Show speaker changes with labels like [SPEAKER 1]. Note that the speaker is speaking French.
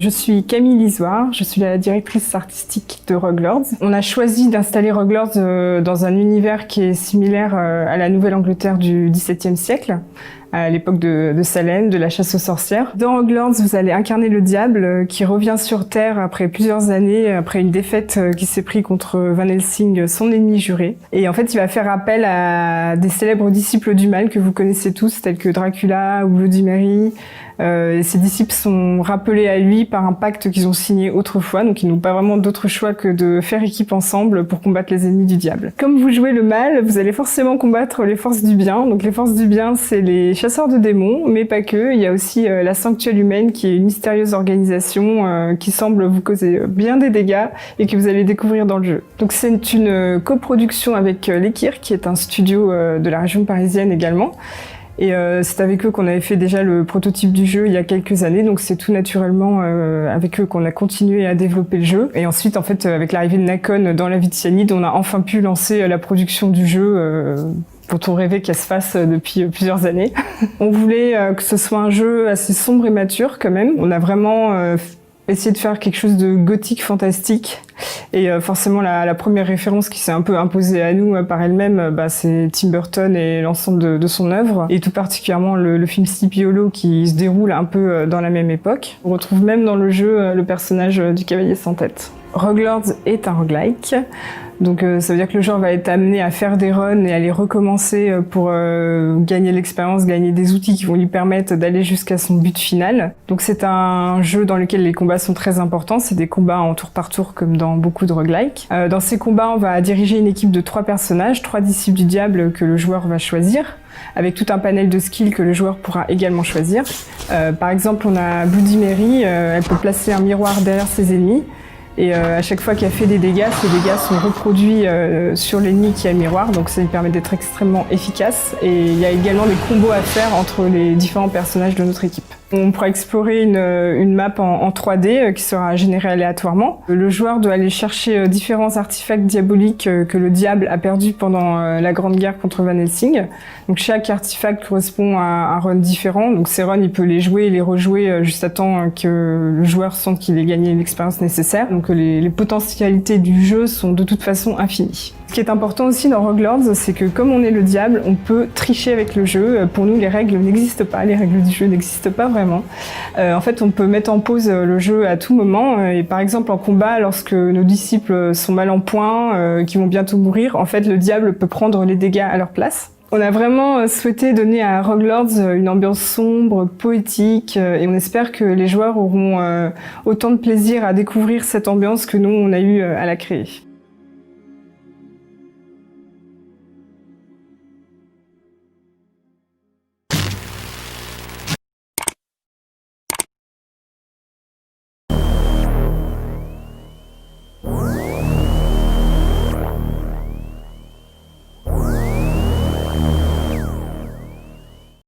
[SPEAKER 1] Je suis Camille Lisoire, je suis la directrice artistique de Rogue Lords. On a choisi d'installer Rogue Lords dans un univers qui est similaire à la Nouvelle-Angleterre du XVIIe siècle, à l'époque de Salem, de la chasse aux sorcières. Dans Rogue Lords, vous allez incarner le diable qui revient sur Terre après plusieurs années, après une défaite qui s'est prise contre Van Helsing, son ennemi juré. Et en fait, il va faire appel à des célèbres disciples du mal que vous connaissez tous, tels que Dracula ou Bloody Mary. Et ces disciples sont rappelés à lui par un pacte qu'ils ont signé autrefois, donc ils n'ont pas vraiment d'autre choix que de faire équipe ensemble pour combattre les ennemis du diable. Comme vous jouez le mal, vous allez forcément combattre les forces du bien. Donc les forces du bien, c'est les chasseurs de démons, mais pas que. Il y a aussi la Sanctuelle Humaine, qui est une mystérieuse organisation qui semble vous causer bien des dégâts et que vous allez découvrir dans le jeu. Donc c'est une coproduction avec l'Ekir, qui est un studio de la région parisienne également. Et c'est avec eux qu'on avait fait déjà le prototype du jeu il y a quelques années, donc c'est tout naturellement avec eux qu'on a continué à développer le jeu. Et ensuite, en fait, avec l'arrivée de Nacon dans la vie de Cyanide, on a enfin pu lancer la production du jeu dont on rêvait qu'elle se fasse depuis plusieurs années. On voulait que ce soit un jeu assez sombre et mature quand même. On a vraiment essayé de faire quelque chose de gothique fantastique. Et forcément, la première référence qui s'est un peu imposée à nous par elle-même, c'est Tim Burton et l'ensemble de son œuvre, et tout particulièrement le film Sleepy Hollow qui se déroule un peu dans la même époque. On retrouve même dans le jeu le personnage du cavalier sans tête. Rogue Lords est un roguelike, donc ça veut dire que le joueur va être amené à faire des runs et à les recommencer pour gagner l'expérience, gagner des outils qui vont lui permettre d'aller jusqu'à son but final. Donc c'est un jeu dans lequel les combats sont très importants, c'est des combats en tour par tour comme dans beaucoup de roguelikes. Dans ces combats, on va diriger une équipe de 3 personnages, 3 disciples du diable que le joueur va choisir, avec tout un panel de skills que le joueur pourra également choisir. Par exemple, on a Bloody Mary, elle peut placer un miroir derrière ses ennemis, et à chaque fois qu'elle fait des dégâts, ces dégâts sont reproduits sur l'ennemi qui a le miroir, donc ça lui permet d'être extrêmement efficace. Et il y a également des combos à faire entre les différents personnages de notre équipe. On pourra explorer une map en 3D qui sera générée aléatoirement. Le joueur doit aller chercher différents artefacts diaboliques que le diable a perdus pendant la Grande Guerre contre Van Helsing. Donc chaque artefact correspond à un run différent. Donc ces runs, il peut les jouer et les rejouer juste à temps que le joueur sente qu'il ait gagné l'expérience nécessaire. Donc les potentialités du jeu sont de toute façon infinies. Ce qui est important aussi dans Rogue Lords, c'est que comme on est le diable, on peut tricher avec le jeu. Pour nous, les règles n'existent pas, les règles du jeu n'existent pas vraiment. En fait, on peut mettre en pause le jeu à tout moment. Et par exemple, en combat, lorsque nos disciples sont mal en point, qui vont bientôt mourir, en fait, le diable peut prendre les dégâts à leur place. On a vraiment souhaité donner à Rogue Lords une ambiance sombre, poétique, et on espère que les joueurs auront autant de plaisir à découvrir cette ambiance que nous, on a eu à la créer.